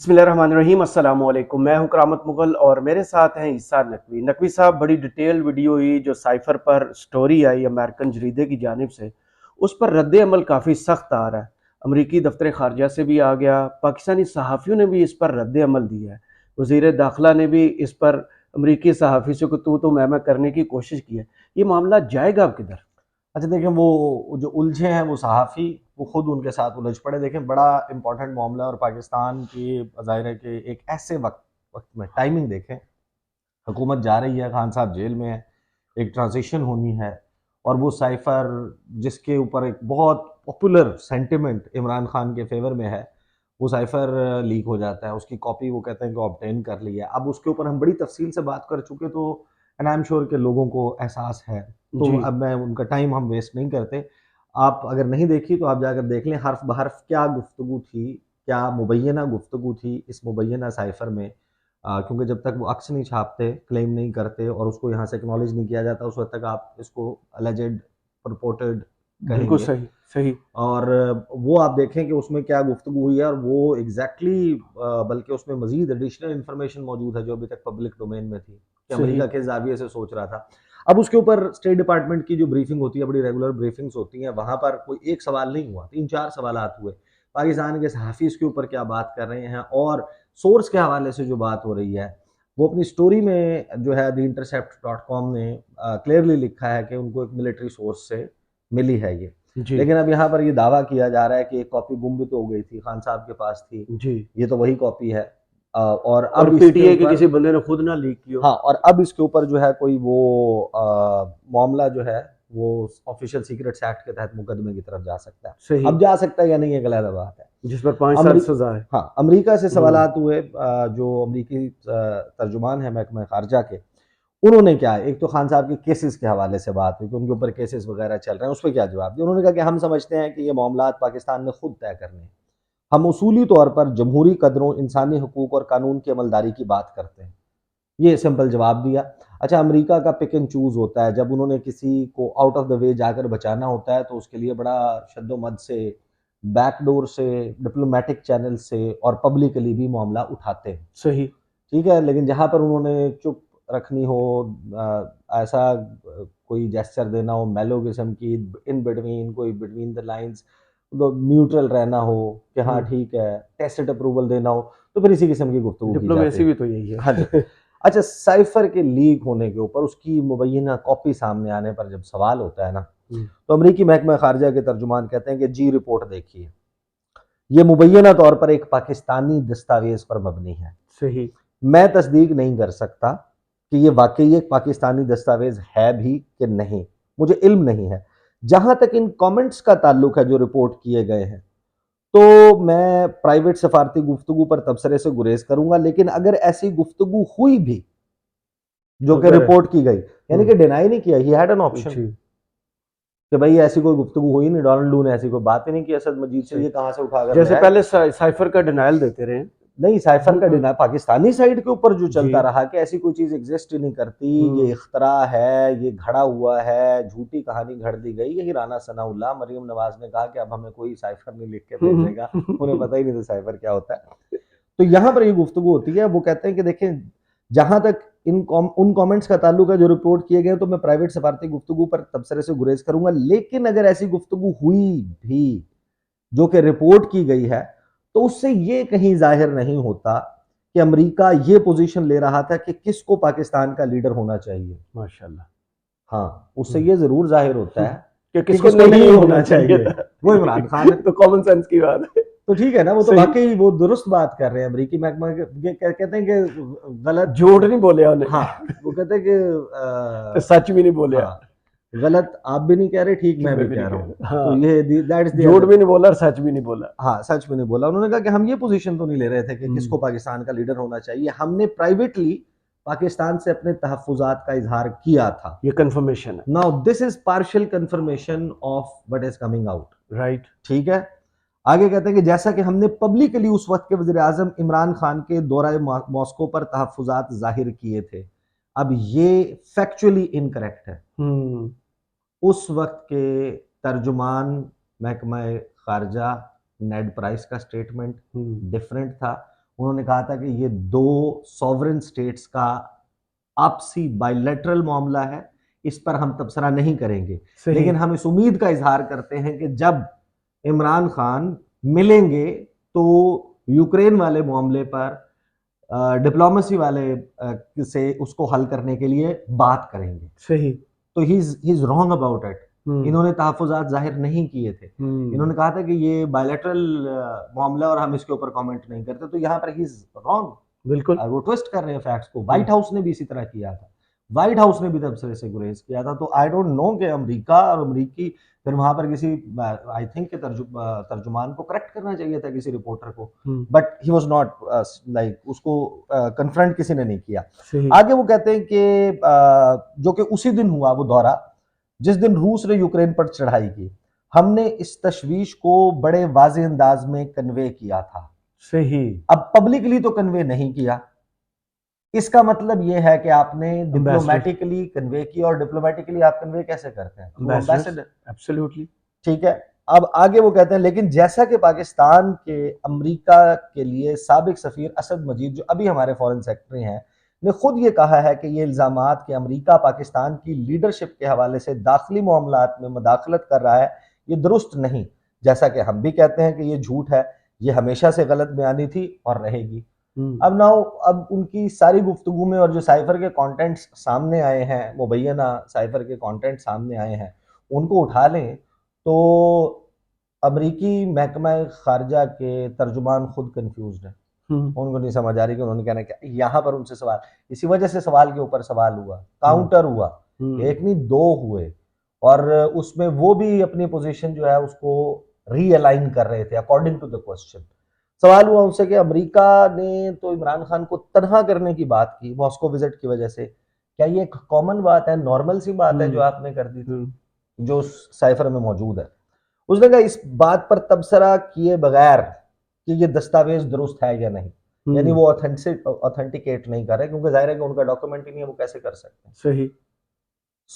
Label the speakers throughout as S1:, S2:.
S1: बिस्मिल्लाहिर्रहमानिर्रहीम। अस्सलाम वालेकुम। मैं हूं करामत मुगल और मेरे साथ हैं ईसा नकवी। नकवी साहब, बड़ी डिटेल वीडियो हुई जो साइफर पर स्टोरी आई अमेरिकन जरीदे की जानिब से, उस पर रद्द अमल काफ़ी सख्त आ रहा है। अमरीकी दफ्तर खारजा से भी आ गया, पाकिस्तानी सहाफ़ियों ने भी इस पर रद्द अमल दिया है। वज़ीर दाखिला ने भी इस पर अमरीकी सहाफ़ी से तू मैं करने की कोशिश की है। ये मामला जाएगा अब किधर?
S2: अच्छा देखें, वो जो उलझे हैं वो सहाफ़ी, वो खुद उनके साथ उलझ पड़े। देखें, बड़ा इंपॉर्टेंट मामला है और पाकिस्तान की ज़ाहिर है कि एक ऐसे वक्त वक्त में टाइमिंग देखें, हुकूमत जा रही है, खान साहब जेल में है, एक ट्रांजिशन होनी है, और वो साइफर जिसके ऊपर एक बहुत पॉपुलर सेंटिमेंट इमरान खान के फेवर में है, वो साइफर लीक हो जाता है। उसकी कॉपी वो कहते हैं कि ऑब्टेन कर ली है। अब उसके ऊपर हम बड़ी तफसील से बात कर चुके, तो एंड आई एम श्योर के लोगों को एहसास है। तो
S1: जी।
S2: अब मैं उनका टाइम हम वेस्ट नहीं करते। आप अगर नहीं देखी तो आप जाकर देख लें, हर्फ बहर्फ क्या गुफ्तगू थी, क्या मुबैना गुफ्तगू थी इस मुबैना साइफर में। क्योंकि जब तक वो अक्स नहीं छापते, क्लेम नहीं करते और उसको यहाँ से एक्नॉलेज नहीं किया जाता, उस वक्त तक आप इसको अलेजेड, प्रपोर्टेड
S1: बिल्कुल
S2: कहेंगे।
S1: सही सही।
S2: और वो आप देखें कि उसमें क्या गुफ्तगू हुई है, और वो एग्जैक्टली बल्कि उसमें मजीद एडिशनल इन्फॉर्मेशन मौजूद है जो अभी तक पब्लिक डोमेन में थी, कि
S1: सही।
S2: अमेरिका के जाविये से सोच रहा था। अब उसके ऊपर स्टेट डिपार्टमेंट की जो ब्रीफिंग होती है, बड़ी रेगुलर ब्रीफिंग्स होती हैं, वहाँ पर कोई एक सवाल नहीं हुआ, 3-4 सवालात हुए। पाकिस्तान के सहाफ़ी इसके ऊपर क्या बात कर रहे हैं, और सोर्स के हवाले से जो बात हो रही है, वो अपनी स्टोरी में जो है theintercept.com ने क्लियरली लिखा है कि उनको एक मिलिट्री सोर्स से मिली है ये।
S1: जी।
S2: लेकिन अब यहाँ पर ये दावा किया जा रहा है कि एक कॉपी गुम भी तो हो गई थी, खान साहब के पास थी,
S1: जी।
S2: ये तो वही कॉपी है। और
S1: और
S2: अब इसके
S1: पीटीए के
S2: ऊपर,
S1: किसी बंदे ने खुद ना लीक की हो।
S2: हाँ, और अब इसके ऊपर जो है कोई वो मामला जो है वो ऑफिशियल सीक्रेट्स एक्ट के तहत मुकदमे की तरफ जा सकता है।
S1: सही।
S2: अब जा सकता है या नहीं, एक अलग बात है।
S1: जिस पर 5 साल
S2: अमरी
S1: सजा है।
S2: हाँ, अमेरिका से
S1: हम्म।
S2: सवालात हुए। जो अमरीकी तर्जुमान है महकमा खारजा के, उन्होंने क्या है, एक तो खान साहब के केसेस के हवाले से बात हुई कि उनके ऊपर केसेस वगैरह चल रहे हैं, उस पर क्या जवाब दिया। उन्होंने कहा कि हम समझते हैं कि ये मामलात पाकिस्तान ने खुद तय करने हैं। हम उसूली तौर पर जमहूरी कदरों, इंसानी हकूक और कानून की अमलदारी की बात करते हैं। ये सिंपल जवाब दिया। अच्छा, अमेरिका का पिक एंड चूज़ होता है, जब उन्होंने किसी को आउट ऑफ द वे जाकर बचाना होता है, तो उसके लिए बड़ा शद्दोमद से, बैकडोर से, डिप्लोमेटिक चैनल से और पब्लिकली भी मामला उठाते हैं।
S1: सही।
S2: ठीक है, लेकिन जहाँ पर उन्होंने चुप रखनी हो, ऐसा कोई जेस्चर देना हो मेलो किस्म की, इन बिटवीन, कोई बिटवीन द लाइन्स, तो न्यूट्रल रहना हो कि हाँ
S1: हम्म।
S2: ठीक है, टैसिट अप्रूवल देना हो, तो फिर इसी किस्म की गुफ्तगू की जाती
S1: डिप्लोमेसी
S2: है।
S1: भी तो यही
S2: हाँ जी।
S1: है।
S2: अच्छा, साइफर के लीक होने के ऊपर उसकी मुबैना कॉपी सामने आने पर जब सवाल होता है ना,
S1: हम्म।
S2: तो अमरीकी महकमा खारजा के तर्जुमान कहते हैं कि जी रिपोर्ट देखिए, ये मुबैना तौर पर एक पाकिस्तानी दस्तावेज पर मबनी है।
S1: सही।
S2: मैं तस्दीक नहीं कर सकता कि ये वाकई एक पाकिस्तानी दस्तावेज है भी कि नहीं, मुझे इल्म नहीं है। जहां तक इन कमेंट्स का ताल्लुक है जो रिपोर्ट किए गए हैं, तो मैं प्राइवेट सफारती गुफ्तगू पर तबसरे से गुरेज करूंगा। लेकिन अगर ऐसी गुफ्तगू हुई भी जो कि
S1: अगर।
S2: रिपोर्ट की गई, यानी
S1: हम्म।
S2: कि डिनाई नहीं किया, ही हैड एन ऑप्शन
S1: जी।
S2: कि भाई ऐसी कोई गुफ्तगू हुई नहीं, डोनाल्ड लू ने ऐसी कोई बात ही नहीं की असद मजीद से,
S1: सही।
S2: ये कहां से उठाकर
S1: जैसे
S2: लाया।
S1: पहले साइफर का डिनायल देते रहे।
S2: नहीं, साइफर का
S1: हाँ,
S2: डिनाई पाकिस्तानी साइड के ऊपर जो
S1: जी।
S2: चलता रहा कि ऐसी कोई चीज एग्जिस्ट ही नहीं करती, ये
S1: हम्म।
S2: इख्तरा है, ये घड़ा हुआ है, झूठी कहानी घड़ दी गई। यही राना सनाउल्लाह, मरियम नवाज ने कहा कि अब हमें कोई साइफर नहीं लिख के भेजेगा, उन्हें पता ही नहीं था साइफर क्या होता है। तो यहाँ पर ये गुफ्तगू होती है, वो कहते हैं कि देखें, जहां तक उन कमेंट्स का ताल्लुक है जो रिपोर्ट किए गए, तो मैं प्राइवेट सफारती गुफ्तगू पर तबसरे से गुरेज करूंगा। लेकिन अगर ऐसी गुफ्तगू हुई भी जो कि रिपोर्ट की गई है, तो उससे ये कहीं जाहिर नहीं होता कि अमेरिका ये पोजीशन ले रहा था कि किसको पाकिस्तान का लीडर होना चाहिए।
S1: माशाल्लाह।
S2: हाँ, उससे
S1: हम्म।
S2: ये जरूर जाहिर होता है
S1: कि
S2: कि
S1: किसको
S2: किसको
S1: नहीं
S2: नहीं
S1: होना
S2: होना
S1: चाहिए
S2: चाहिए।
S1: था।
S2: वो इमरान खान है।
S1: तो कॉमन सेंस की बात है।
S2: तो ठीक है ना, वो तो
S1: सही।
S2: वाकई वो दुरुस्त बात कर रहे हैं। अमरीकी महकमा कहते हैं कि गलत।
S1: झूठ नहीं बोले उन्हें।
S2: हाँ, वो कहते हैं कि
S1: तो सच भी नहीं बोले।
S2: हाँ, गलत आप भी नहीं कह रहे, ठीक
S1: कि
S2: मैं
S1: मैं
S2: भी
S1: भी
S2: कह
S1: नहीं
S2: रहा
S1: कह
S2: हूँ।
S1: रहा।
S2: तो
S1: हाँ।
S2: ये दैट इज द
S1: झूठ
S2: अदर।
S1: भी नहीं बोला और सच भी नहीं बोला।
S2: हाँ, सच में नहीं बोला। उन्होंने कहा कि हम ये पोजीशन तो नहीं ले रहे थे कि
S1: हम्म।
S2: किसको पाकिस्तान का लीडर होना चाहिए, हमने प्राइवेटली पाकिस्तान से अपने तहफ़्फ़ुज़ात का इजहार किया था।
S1: ये कंफर्मेशन है।
S2: Now this is partial confirmation of what is coming out.
S1: Right.
S2: ठीक है। आगे कहते हैं कि जैसा कि हमने पब्लिकली उस वक्त के वजीर आजम इमरान खान के दौरा मॉस्को पर तहफ़्फ़ुज़ात जाहिर किए थे। अब ये फैक्चुअली इनकरेक्ट है।
S1: हम्म।
S2: उस वक्त के तर्जुमान महकमा खारजा नेड प्राइस का स्टेटमेंट
S1: हम्म।
S2: डिफरेंट था। उन्होंने कहा था कि ये दो सॉवरेन स्टेट्स का आपसी बायलैटरल मामला है, इस पर हम तबसरा नहीं करेंगे,
S1: सही।
S2: लेकिन हम इस उम्मीद का इजहार करते हैं कि जब इमरान खान मिलेंगे तो यूक्रेन वाले मामले पर डिप्लोमेसी वाले से उसको हल करने के लिए बात करेंगे।
S1: सही।
S2: तो he is wrong about it.
S1: Hmm.
S2: इन्होंने तहफ़्फ़ुज़ात ज़ाहिर नहीं किए थे। इन्होंने कहा था कि ये बायलैटरल मामला और हम इसके ऊपर कमेंट नहीं करते, तो यहाँ पर ही इज रॉन्ग।
S1: बिल्कुल।
S2: वो ट्विस्ट कर रहे हैं फैक्ट्स को। व्हाइट हाउस ने भी इसी तरह किया था, व्हाइट हाउस ने भी तबसरे से गुरेज किया था। तो आई डोंट नो कि अमेरिका और अमरीकी फिर वहां पर किसी, आई थिंक के तर्जुमान को करेक्ट करना चाहिए था, किसी रिपोर्टर को, but he was not like उसको कन्फ्रंट किसी ने नहीं किया।
S1: सही।
S2: आगे वो कहते हैं कि जो कि उसी दिन हुआ वो दौरा जिस दिन रूस ने यूक्रेन पर चढ़ाई की, हमने इस तशवीश को बड़े वाज़ेह अंदाज में कन्वे किया था।
S1: सही।
S2: अब पब्लिकली तो कन्वे नहीं किया, इसका मतलब यह है कि आपने डिप्लोमेटिकली कन्वे किया, और डिप्लोमेटिकली आप कन्वे कैसे करते हैं? Through ambassador.
S1: एब्सोल्युटली।
S2: ठीक है। अब आगे वो कहते हैं, लेकिन जैसा कि पाकिस्तान के अमेरिका के लिए साबिक सफीर असद मजीद, जो अभी हमारे फॉरेन सेक्रेटरी हैं, ने खुद ये कहा है कि ये इल्ज़ामात कि अमेरिका पाकिस्तान की लीडरशिप के हवाले से दाखिली मामलात में मुदाखलत कर रहा है, ये दुरुस्त नहीं। जैसा कि हम भी कहते हैं कि ये झूठ है, ये हमेशा से गलत बयानी थी और रहेगी। अब उनकी सारी गुफ्तगू में और जो साइफर के कंटेंट्स सामने आए हैं, मुबैना साइफर के कंटेंट सामने आए हैं, उनको उठा लें तो अमरीकी महकमा खारजा के तर्जुमान खुद कंफ्यूज्ड हैं। उनको नहीं समझ आ रही कि उन्होंने कहना क्या। यहाँ पर उनसे सवाल, इसी वजह से सवाल के ऊपर सवाल हुआ, काउंटर हुआ, एक नहीं दो हुए, और उसमें वो भी अपनी पोजीशन जो है उसको रीअलाइन कर रहे थे अकॉर्डिंग टू द क्वेश्चन। सवाल हुआ उनसे कि अमेरिका ने तो इमरान खान को तनहा करने की बात की मॉस्को विजिट की वजह से, क्या ये एक कॉमन बात है, नॉर्मल सी बात है जो आपने कर दी थी, जो साइफर में मौजूद है? उसने कहा इस बात पर तबसरा किए बगैर कि ये दस्तावेज दुरुस्त है या नहीं, यानी वो ऑथेंटिकेट नहीं कर रहे, क्योंकि जाहिर है कि उनका डॉक्यूमेंट ही नहीं है, वो कैसे कर सकते हैं?
S1: सही।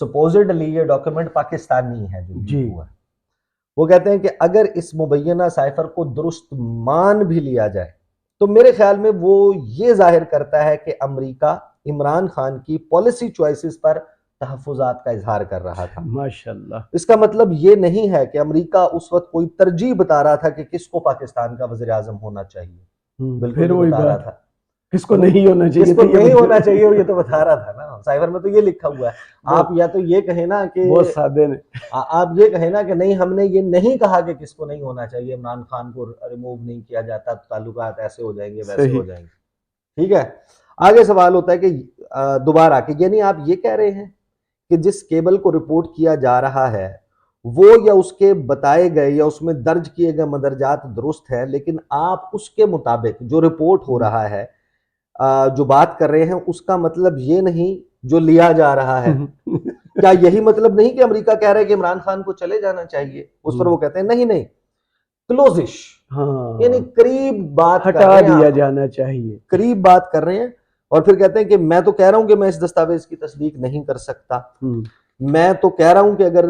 S2: सपोजिडली ये डॉक्यूमेंट पाकिस्तानी है जो
S1: जी।
S2: लीक हुआ है। वो कहते हैं कि अगर इस मुबैना साइफर को दुरुस्त मान भी लिया जाए तो मेरे ख्याल में वो ये जाहिर करता है कि अमेरिका इमरान खान की पॉलिसी चॉइसेस पर तहफ़्फ़ुज़ात का इजहार कर रहा था।
S1: माशाल्लाह।
S2: इसका मतलब ये नहीं है कि अमेरिका उस वक्त कोई तरजीह बता रहा था कि किसको पाकिस्तान का वज़ीर आज़म होना चाहिए। बिल्कुल
S1: फिर
S2: नहीं
S1: वही
S2: बता रहा
S1: बात,
S2: था।
S1: किसको नहीं होना चाहिए
S2: किसको
S1: था ये
S2: नहीं
S1: बता
S2: होना चाहिए, और ये तो बता रहा था ना, साइफर में तो ये लिखा हुआ है। आप या तो ये कहें ना कि
S1: बहुत सादे ने।
S2: आप ये कहें ना कि नहीं, हमने ये नहीं कहा कि किसको नहीं होना चाहिए, इमरान खान को रिमूव नहीं किया जाता तो ताल्लुकात ऐसे हो जाएंगे वैसे हो जाएंगे। ठीक है। आगे सवाल होता है कि दोबारा कि यानी आप ये कह रहे हैं कि जिस केबल को रिपोर्ट किया जा रहा है वो या उसके बताए गए या उसमें दर्ज किए गए मदरजात दुरुस्त है, लेकिन आप उसके मुताबिक जो रिपोर्ट हो रहा है, जो बात कर रहे हैं, उसका मतलब ये नहीं जो लिया जा रहा है। क्या यही मतलब नहीं कि अमेरिका कह रहा है कि इमरान खान को चले जाना चाहिए? उस पर वो कहते हैं नहीं नहीं, क्लोजिश, यानी करीब बात कर
S1: हटा
S2: रहे हैं,
S1: दिया जाना चाहिए।
S2: करीब बात कर रहे हैं। और फिर कहते हैं कि मैं तो कह रहा हूं कि मैं इस दस्तावेज की तस्दीक नहीं कर सकता, मैं तो कह रहा हूं कि अगर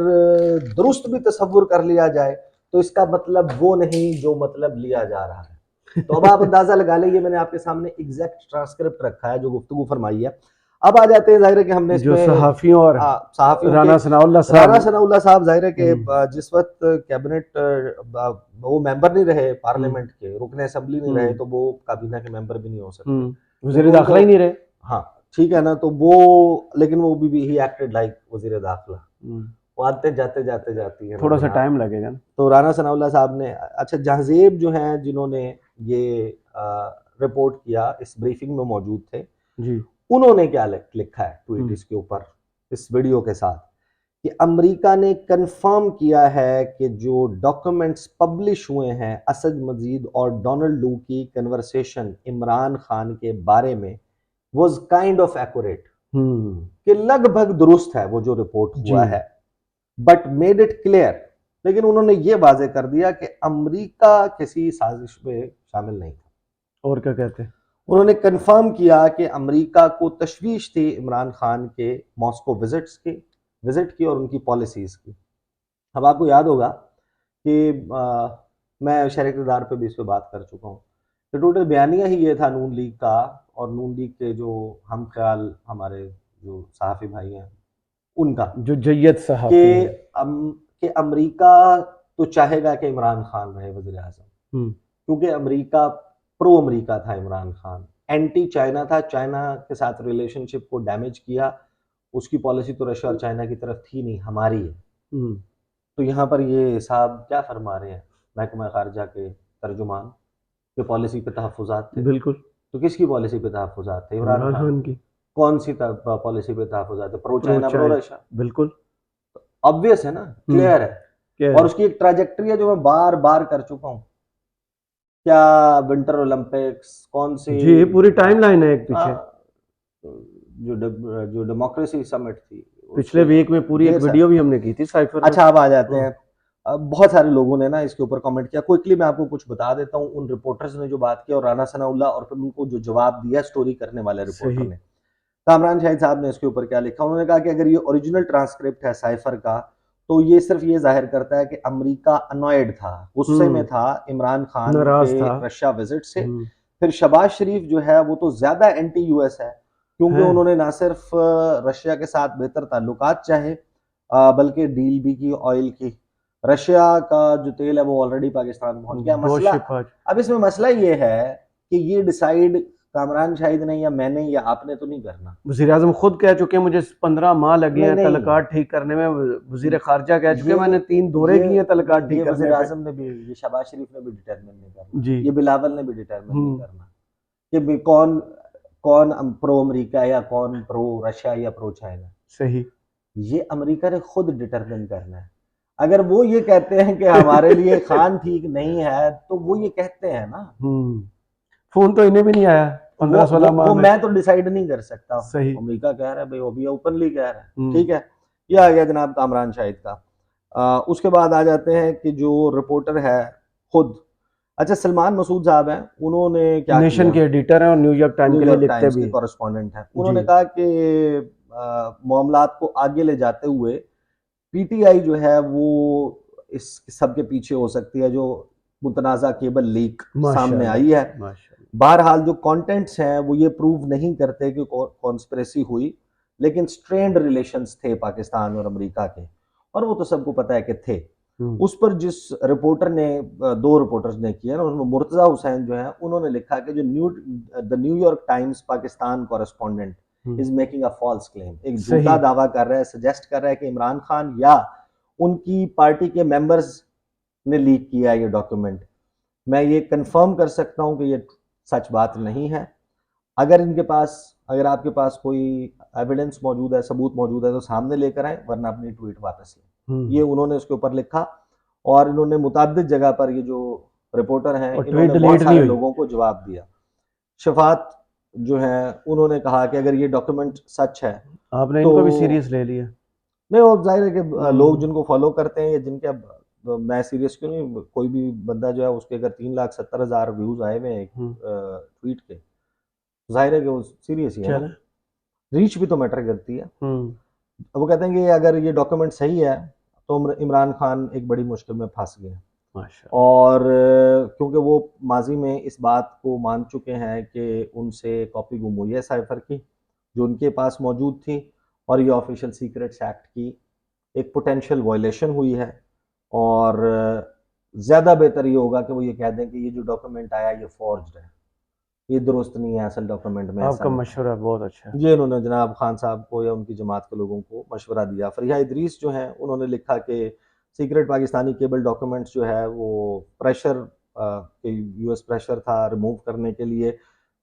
S2: दुरुस्त भी तस्वुर कर लिया जाए तो इसका मतलब वो नहीं जो मतलब लिया जा रहा है। तो अब आप अंदाजा लगा लें, ये मैंने आपके सामने एग्जैक्ट ट्रांसक्रिप्ट रखा है जो गुफ्तगू फरमाई है। अब आ जाते हैं, जाहिर है कि हमने
S1: जो
S2: इसमें
S1: सहाफियों और
S2: सहाफियों
S1: राना सनाउल्लाह
S2: साहब जाहिर है कि जिस वक्त कैबिनेट वो मेंबर नहीं रहे, पार्लियामेंट के रुकन असेंबली नहीं रहे, तो वो काबीना के मेंबर भी नहीं हो सकते,
S1: वज़ीर दाखिला ही नहीं रहे।
S2: हाँ ठीक है ना, तो वो, लेकिन वो भी ही एक्टेड लाइक वजीर दाखिला। वो आते जाते जाते जाती है,
S1: थोड़ा सा टाइम लगेगा ना।
S2: तो राना सनाउल्लाह साहब ने, अच्छा जहाजेब जो हैं जिन्होंने ये रिपोर्ट किया, इस ब्रीफिंग में मौजूद थे जी, उन्होंने क्या लिखा है ट्वीट इसके ऊपर, इस वीडियो के साथ, कि अमेरिका ने कंफर्म किया है कि जो डॉक्यूमेंट्स पब्लिश हुए हैं असद मजीद और डोनाल्ड लू की कन्वर्सेशन इमरान खान के बारे में वाज काइंड ऑफ एक्यूरेट, कि लगभग दुरुस्त है वो जो रिपोर्ट हुआ है, बट मेड इट क्लियर, लेकिन उन्होंने ये वाजे कर दिया कि अमेरिका किसी साजिश में शामिल नहीं था।
S1: और क्या कहते हैं?
S2: उन्होंने कंफर्म किया कि अमेरिका को तशवीश थी इमरान खान के मॉस्को विजिट की और उनकी पॉलिसीज की। अब आपको याद होगा कि मैं शहर इक़्तिदार पे भी इस पे बात कर चुका हूँ तो टोटल बयानिया ही ये था नून लीग का, और नून लीग के जो हम ख्याल हमारे जो सहाफ़ी भाई हैं उनका,
S1: जो जय्यद
S2: कि
S1: सहाफ़ी हैं।
S2: कि अमेरिका तो चाहेगा कि इमरान खान रहे वज़ीर आज़म, क्योंकि अमेरिका प्रो अमेरिका था इमरान खान, एंटी चाइना था, चाइना के साथ रिलेशनशिप को डैमेज किया, उसकी पॉलिसी तो रशिया और चाइना की तरफ थी नहीं, हमारी है। तो यहाँ पर ये साहब क्या फरमा रहे हैं, महकमा ख़ारिजा के तर्जुमान, कि पॉलिसी पे तहफ़्फ़ुज़ात थे।
S1: बिल्कुल,
S2: तो किसकी पॉलिसी पे तहफ़्फ़ुज़ात थे? इमरान
S1: इमरान
S2: खान
S1: खान
S2: की।
S1: की।
S2: कौन सी पॉलिसी पे तहफ़्फ़ुज़ात थे? Pro
S1: pro
S2: China, pro
S1: China,
S2: Russia.
S1: बिल्कुल।
S2: ऑब्वियस है ना, क्लियर है।
S1: क्या
S2: और
S1: है?
S2: उसकी एक ट्रैजेक्टरी है जो मैं बार-बार कर चुका हूँ। क्या विंटर ओलंपिक्स, कौन सी
S1: जी, पूरी टाइमलाइन है एक पीछे।
S2: जो डेमोक्रेसी समिट थी,
S1: पिछले
S2: उसके
S1: वीक में पूरी एक
S2: ढेर
S1: वीडियो
S2: सारे।
S1: भी हमने की थी साइफर में।
S2: अच्छा, अब आ जाते
S1: हाँ,
S2: हैं। बहुत सारे लोगों ने ना इसके ऊपर कमेंट किया। क्विकली मैं आपको कुछ बता देता हूँ, उन रिपोर्टर्स ने जो बात की और राना सनाउल्लाह, और फिर उनको जो जवाब दिया स्टोरी करने वाले रिपोर्टर
S1: सही।
S2: ने। कामरान शाहिद साहब ने इसके ऊपर क्या लिखा, उन्होंने कहा कि अगर ये ओरिजिनल ट्रांसक्रिप्ट है साइफर का, तो ये सिर्फ ये जाहिर करता है कि अमेरिका अनॉयड था, गुस्से में था इमरान खान
S1: नाराज
S2: के
S1: था।
S2: रशिया विजिट से।
S1: हम्म,
S2: फिर शहबाज शरीफ जो है वो तो ज्यादा एंटी यूएस है, क्योंकि
S1: है।
S2: उन्होंने ना सिर्फ रशिया के साथ बेहतर ताल्लुकात चाहे, बल्कि डील भी की ऑयल की। रशिया का जो तेल है वो ऑलरेडी पाकिस्तान पहुंच गया।
S1: दो
S2: मसला,
S1: शिप आज।
S2: अब इसमें मसला ये है कि ये डिसाइड कामरान शाहिद ने या मैंने या आपने तो नहीं करना।
S1: वजीर आजम खुद कह चुके हैं मुझे 15 माह लगे
S2: नहीं
S1: हैं
S2: नहीं,
S1: तलकात ठीक करने में। वजीर खारजा कह चुके
S2: ये
S1: हैं मैंने 3 दौरे
S2: ये
S1: किए हैं
S2: नहीं,
S1: तलकात
S2: ये
S1: ठीक
S2: वजीर
S1: करने पे।
S2: आजम ने भी, ये शहबाज शरीफ ने भी डिटरमिन नहीं करना,
S1: जी।
S2: ये बिलावल ने भी डिटरमिन नहीं
S1: हम्म,
S2: करना कि कौन कौन प्रो अमेरिका या कौन प्रो रशिया या प्रो चाइना।
S1: सही।
S2: ये अमेरिका ने खुद डिटरमिन करना है। अगर वो ये कहते हैं कि हमारे लिए खान ठीक नहीं है, तो वो ये कहते हैं ना।
S1: हम्म। फोन तो इन्हें भी नहीं आया
S2: वो
S1: 15-16 माह
S2: वो
S1: में।
S2: मैं तो डिसाइड नहीं कर सकता।
S1: सही।
S2: अमेरिका कह रहा है भाई, वो भी ओपनली कह रहा है।
S1: हम्म।
S2: ठीक है, ये आ गया जनाब कामरान शाहिद का। उसके बाद आ जाते हैं कि जो रिपोर्टर है खुद, अच्छा सलमान मसूद साहब हैं, उन्होंने क्या
S1: नेशन
S2: किया,
S1: के एडिटर हैं और न्यूयॉर्क टाइम के लिए
S2: न्यूयॉर्क
S1: लिखते
S2: टाइम्स
S1: भी
S2: के
S1: हैं।
S2: कॉरेस्पॉन्डेंट हैं।
S1: जी।
S2: उन्होंने कहा कि मामलात को आगे ले जाते हुए पीटीआई जो है वो इस सब के पीछे हो सकती है, जो मुतनाज़ा केबल लीक सामने आई है।
S1: माशाल्लाह, माशाल्लाह।
S2: बहरहाल जो कंटेंट्स हैं वो ये प्रूव नहीं करते कि कॉन्स्पिरेसी हुई, लेकिन स्ट्रेंड रिलेशंस थे पाकिस्तान और अमेरिका के, और वो तो सबको पता है कि थे। उस पर जिस रिपोर्टर ने, दो रिपोर्टर्स ने किया ना, उसमें मुर्तज़ा हुसैन जो है, उन्होंने लिखा कि जो the New York Times Pakistan correspondent is making a false claim, एक झूठा
S1: सही।
S2: दावा कर रहा है, सजेस्ट कर रहा है कि इमरान खान या उनकी पार्टी के मेंबर्स ने लीक किया है ये डॉक्यूमेंट। मैं ये कंफर्म कर सकता हूं कि ये सच बात नहीं है। अगर इनके पास, अगर आपके पास कोई एविडेंस मौजूद है, सबूत मौजूद है, तो सामने लेकर आए, वरना अपनी ट्वीट वापस लें। ये उन्होंने उसके ऊपर लिखा, और इन्होंने मुतअद्दिद जगह पर, ये जो रिपोर्टर हैं,
S1: और ट्वीट
S2: इन्होंने बहुत
S1: डिलीट नहीं
S2: सारे
S1: हुई।
S2: लोगों को जवाब दिया। शफात जो है, उन्होंने कहा कि अगर ये डॉक्यूमेंट सच है
S1: आपने
S2: तो,
S1: इनको भी सीरियस ले लिया।
S2: नहीं वो जाहिर है कि लोग
S1: हम्म।
S2: जिनको फॉलो करते हैं या जिनके, अब मैं सीरियस क्यों नहीं, कोई भी बंदा जो है उसके अगर 3,70,000 व्यूज आए हुए हैं एक ट्वीट के, जाहिर है कि वो सीरियस ही है ना।
S1: चले।
S2: रीच भी तो मैटर करती है।
S1: हम्म।
S2: वो कहते हैं कि अगर ये डॉक्यूमेंट सही है तो इमरान खान एक बड़ी मुश्किल में फंस गए,
S1: माशाल्लाह।
S2: और क्योंकि वो माजी में इस बात को मान चुके हैं कि उनसे कॉपी गुम हुई है साइफर की, जो उनके पास मौजूद थी, और ये ऑफिशियल सीक्रेट्स एक्ट की एक पोटेंशियल वायलेशन हुई है। और ज़्यादा बेहतर ये होगा कि वो ये कह दें कि ये जो डॉक्यूमेंट आया ये फॉर्ज्ड है, ये दुरुस्त नहीं है, असल डॉक्यूमेंट में ऐसा
S1: आपका
S2: नहीं था।
S1: मशवरा बहुत अच्छा है।
S2: ये इन्होंने जनाब खान साहब को या उनकी जमात के लोगों को मशवरा दिया। फरिया इदरीस जो हैं, उन्होंने लिखा कि सीक्रेट पाकिस्तानी केबल डॉक्यूमेंट्स जो है वो प्रेशर, यूएस प्रेशर था रिमूव करने के लिए।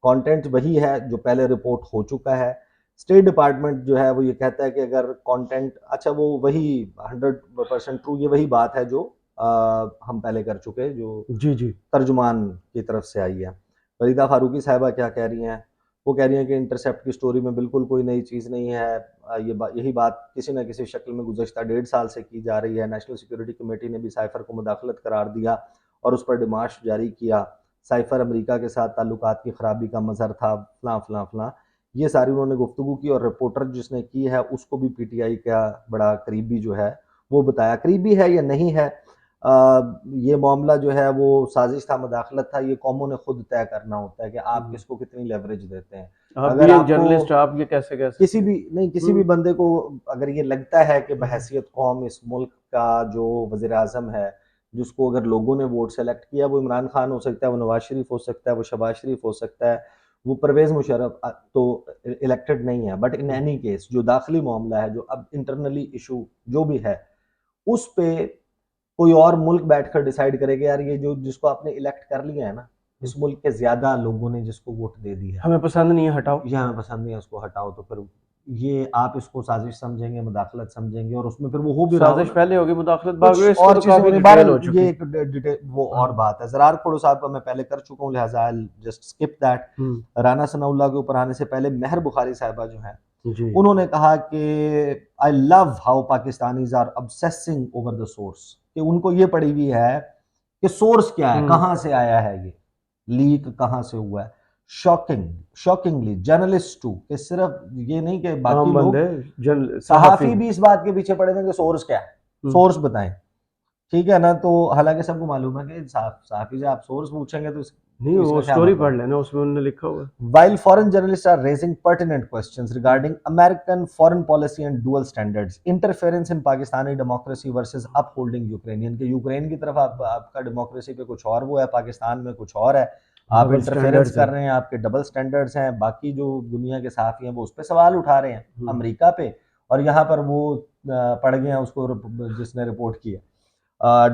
S2: कंटेंट वही है जो पहले रिपोर्ट हो चुका है। स्टेट डिपार्टमेंट जो है वो ये कहता है कि अगर कंटेंट, अच्छा वो वही 100% ट्रू, ये वही बात है जो हम पहले कर चुके, जो
S1: जी जी।
S2: तर्जुमान की तरफ से आई है। फरीदा फारूकी साहिबा क्या कह रही हैं, वो कह रही हैं कि इंटरसेप्ट की स्टोरी में बिल्कुल कोई नई चीज़ नहीं है। यही बात किसी न किसी शक्ल में गुज़श्ता 1.5 साल से की जा रही है। नेशनल सिक्योरिटी कमेटी ने भी साइफर को मुदाखलत करार दिया और उस पर डिमार्श जारी किया। साइफर अमेरिका के साथ ताल्लुकात की खराबी का मज़हर था, फलां फलां फलां। ये सारी उन्होंने गुफ्तगू की, और रिपोर्टर जिसने की है उसको भी पीटीआई का बड़ा करीबी जो है वो बताया। करीबी है या नहीं है, ये मामला जो है वो साजिश था, मदाखलत था, ये कौमों ने खुद तय करना होता है कि आप किसको कितनी लेवरेज देते हैं।
S1: आप
S2: अगर
S1: भी एक
S2: आपको
S1: जर्नलिस्ट, आप ये कैसे कह सकते
S2: किसी
S1: हैं?
S2: भी नहीं, किसी भी बंदे को अगर ये लगता है कि बहैसियत कौम इस मुल्क का जो वज़ीर आज़म है, जिसको अगर लोगों ने वोट सेलेक्ट किया, वो इमरान खान हो सकता है, वो नवाज शरीफ हो सकता है, वो शहबाज शरीफ हो सकता है, वो परवेज़ मुशर्रफ तो इलेक्टेड नहीं है, बट इन एनी केस जो दाखिली मामला है, जो अब इंटरनली इशू जो भी है, उस पे कोई और मुल्क बैठकर डिसाइड करेगा यार ये जो जिसको आपने इलेक्ट कर लिया है ना, इस मुल्क के ज्यादा लोगों ने जिसको वोट दे दी है,
S1: हमें पसंद नहीं है, हटाओ।
S2: ये हमें पसंद नहीं है, उसको हटाओ, तो फिर ये आप इसको साजिश समझेंगे, मुदाखलत समझेंगे, और उसमें फिर वो हो भी रहा
S1: साजिश
S2: होगा।
S1: पहले होगी, मुदाखलत बाद में,
S2: कुछ
S1: इसको
S2: और
S1: तो
S2: चीजें
S1: काफी
S2: होनी,
S1: डिटेल हो
S2: बहरहाल
S1: चुकी
S2: ये
S1: है।
S2: एक डिटेल वो
S1: हाँ।
S2: और बात है। जरार खोड़ो साहब को मैं पहले कर चुका हूँ, लिहाजा I just skip that. Rana Sanaullah के ऊपर आने से पहले महर बुखारी साहिबा जो है,
S1: जी।
S2: उन्होंने कहा कि I love how Pakistanis are obsessing over the source, कि उनको ये पड़ी हुई है कि सोर्स क्या है, कहां से आया है, ये लीक कहां से हुआ है। शॉकिंगली जर्नलिस्ट टू, कि सिर्फ ये नहीं कि बाकी
S1: आम
S2: लोग,
S1: बंदे, जन
S2: सहाफी भी इस बात के पीछे पड़े थे कि सोर्स क्या है, सोर्स बताएं, ठीक है ना। तो हालांकि सबको मालूम है कि सहाफी से आप सोर्स पूछेंगे तो
S1: नहीं, वो
S2: इसका क्या
S1: स्टोरी
S2: मतलब
S1: पढ़
S2: है।
S1: लेना, उसमें उन्होंने लिखा हुआ है।
S2: While foreign journalists are raising pertinent questions regarding American foreign policy and dual standards, interference in Pakistani democracy versus upholding Ukrainian, के यूक्रेन की तरफ आपका डेमोक्रेसी पे कुछ और वो है, पाकिस्तान में कुछ और है, आप
S1: डबल
S2: इंटरफेरेंस
S1: स्टैंडर्ड्स
S2: कर
S1: है।
S2: रहे हैं, आपके डबल स्टैंडर्ड्स हैं, बाकी जो दुनिया के सहाफ़ी हैं वो उस पर सवाल उठा रहे हैं अमेरिका पे, और यहाँ पर वो पढ़ गए हैं उसको जिसने रिपोर्ट किया।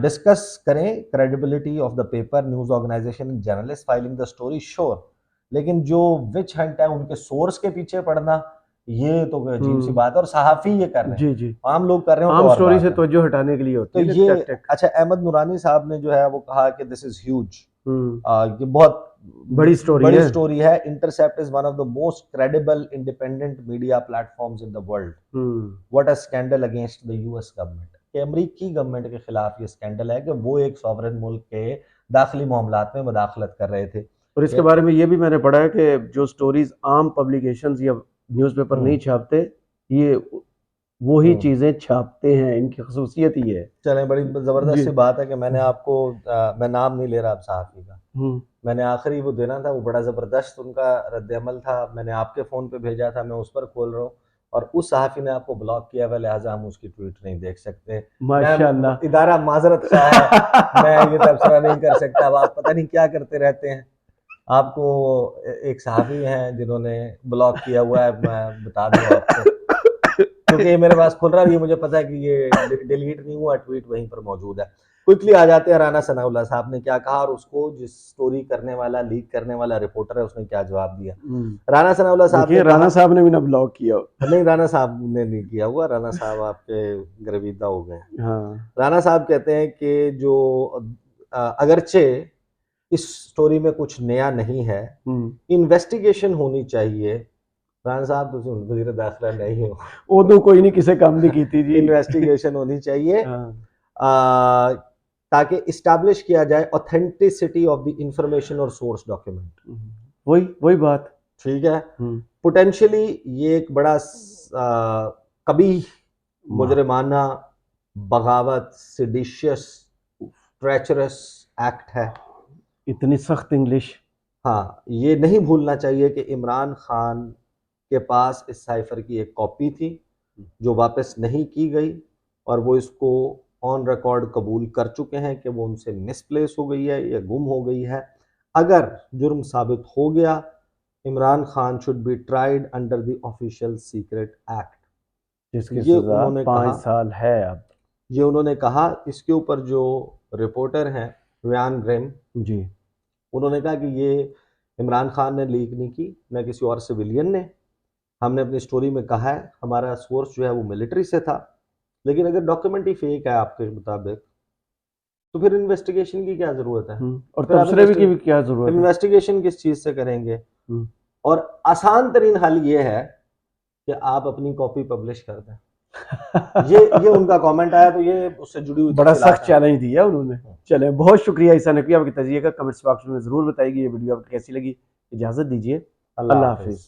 S2: डिस्कस करें credibility of the paper, news organization, journalist filing the story, sure, लेकिन जो विच हंट है उनके सोर्स के पीछे पड़ना, ये तो अजीब सी बात है, और सहाफी ये कर रहे हैं,
S1: जी जी।
S2: आम लोग कर रहे हो तो
S1: आम
S2: और
S1: स्टोरी
S2: बात
S1: से
S2: है।
S1: तवज्जो हटाने के लिए होती
S2: तो
S1: है ना,
S2: ये
S1: टैक्टिक।
S2: अच्छा, अहमद नूरानी साहब ने जो है वो कहा कि दिस इज ह्यूज, ये बहुत
S1: बड़ी स्टोरी
S2: बड़ी
S1: है।
S2: स्टोरी है। Intercept is one of the most credible independent media platforms in the world. What a scandal against the US government, कि अमेरिकी गवर्नमेंट के खिलाफ ये स्कैंडल है कि वो एक सॉवरेन मुल्क के दाखिली मामलात में मदाखलत कर रहे थे।
S1: और इसके बारे में ये भी मैंने पढ़ा है कि जो स्टोरीज आम पब्लिकेशंस या न्यूज़पेपर नहीं छापते, ये वो ही चीजें छापते हैं, इनकी खसूसियत ही है।
S2: चले, बड़ी जबरदस्त सी बात है कि मैंने आपको मैं नाम नहीं ले रहा अब सहाफी का, मैंने आखिरी वो देना था, वो बड़ा जबरदस्त उनका रद्द-ए-अमल था, मैंने आपके फोन पे भेजा था, मैं उस पर खोल रहा हूँ, और उस सहाफी ने आपको ब्लॉक किया हुआ, लिहाजा हम उसकी ट्वीट नहीं देख सकते।
S1: माशाल्लाह।
S2: इदारा माजरत ख्वाह है, मैं ये तबसरा नहीं कर सकता। अब आप पता नहीं क्या करते रहते हैं, आपको एक सहाफी हैं जिन्होंने ब्लॉक किया हुआ है, मैं बता दूं आपको, क्योंकि ये मेरे पास खुल रहा है, ये मुझे पता है कि ये डिलीट नहीं हुआ, ट्वीट वहीं पर मौजूद है। क्विकली आ जाते हैं, राना सनाउल्लाह साहब ने क्या कहा, और उसको जिस स्टोरी करने वाला, लीक करने वाला रिपोर्टर है, उसने क्या जवाब दिया। राना सनाउल्लाह साहब ने
S1: राना साहब ने भी ना ब्लॉक किया।
S2: नहीं, राना साहब ने नहीं किया हुआ, राना साहब आपके गर्विदा हो गए।
S1: हाँ।
S2: राना साहब कहते हैं कि जो अगरचे इस स्टोरी में कुछ नया नहीं है, इन्वेस्टिगेशन होनी चाहिए। राना साहब तुम वजीर दाखिला नहीं हो,
S1: उदू कोई नहीं किसी काम भी की थी जी।
S2: इन्वेस्टिगेशन होनी चाहिए ताकि इस्टेब्लिश किया जाए ऑथेंटिसिटी ऑफ द इंफॉर्मेशन और सोर्स डॉक्यूमेंट।
S1: वही बात,
S2: ठीक है। पोटेंशियली ये एक बड़ा कभी मुजरिमाना, बगावत, सिडिशियस, ट्रेचरस एक्ट है।
S1: इतनी सख्त इंग्लिश।
S2: हाँ, ये नहीं भूलना चाहिए कि इमरान खान के पास इस साइफर की एक कॉपी थी जो वापस नहीं की गई, और वो इसको ऑन रिकॉर्ड कबूल कर चुके हैं कि वो उनसे मिसप्लेस हो गई है या गुम हो गई है। अगर जुर्म साबित हो गया, Imran Khan should be tried under the official secret act,
S1: जिसकी
S2: ये
S1: सजा
S2: उन्होंने
S1: 5
S2: कहा,
S1: साल है अब।
S2: ये उन्होंने कहा। इसके ऊपर जो रिपोर्टर हैं रियान ग्रेम
S1: जी,
S2: उन्होंने कहा कि ये इमरान खान ने लीक नहीं की, न किसी और सिविलियन ने। हमने अपनी स्टोरी में कहा है हमारा सोर्स जो है वो मिलिट्री से था, लेकिन अगर डॉक्यूमेंट ही फेक है आपके मुताबिक, तो फिर इन्वेस्टिगेशन की क्या जरूरत है,
S1: और तबसरे की भी क्या जरूरत है,
S2: इन्वेस्टिगेशन किस चीज से करेंगे। और आसान तरीन हल ये है कि आप अपनी कॉपी पब्लिश कर दें। ये उनका कमेंट आया, तो ये उससे जुड़ी हुई
S1: बड़ा सख्त चैलेंज दिया उन्होंने। चले, बहुत शुक्रिया ईसा नकवी, आपकी तजिए का कमेंट्स बॉक्स में जरूर बताइए ये वीडियो आपको कैसी लगी। इजाजत दीजिए, अल्लाह हाफिज।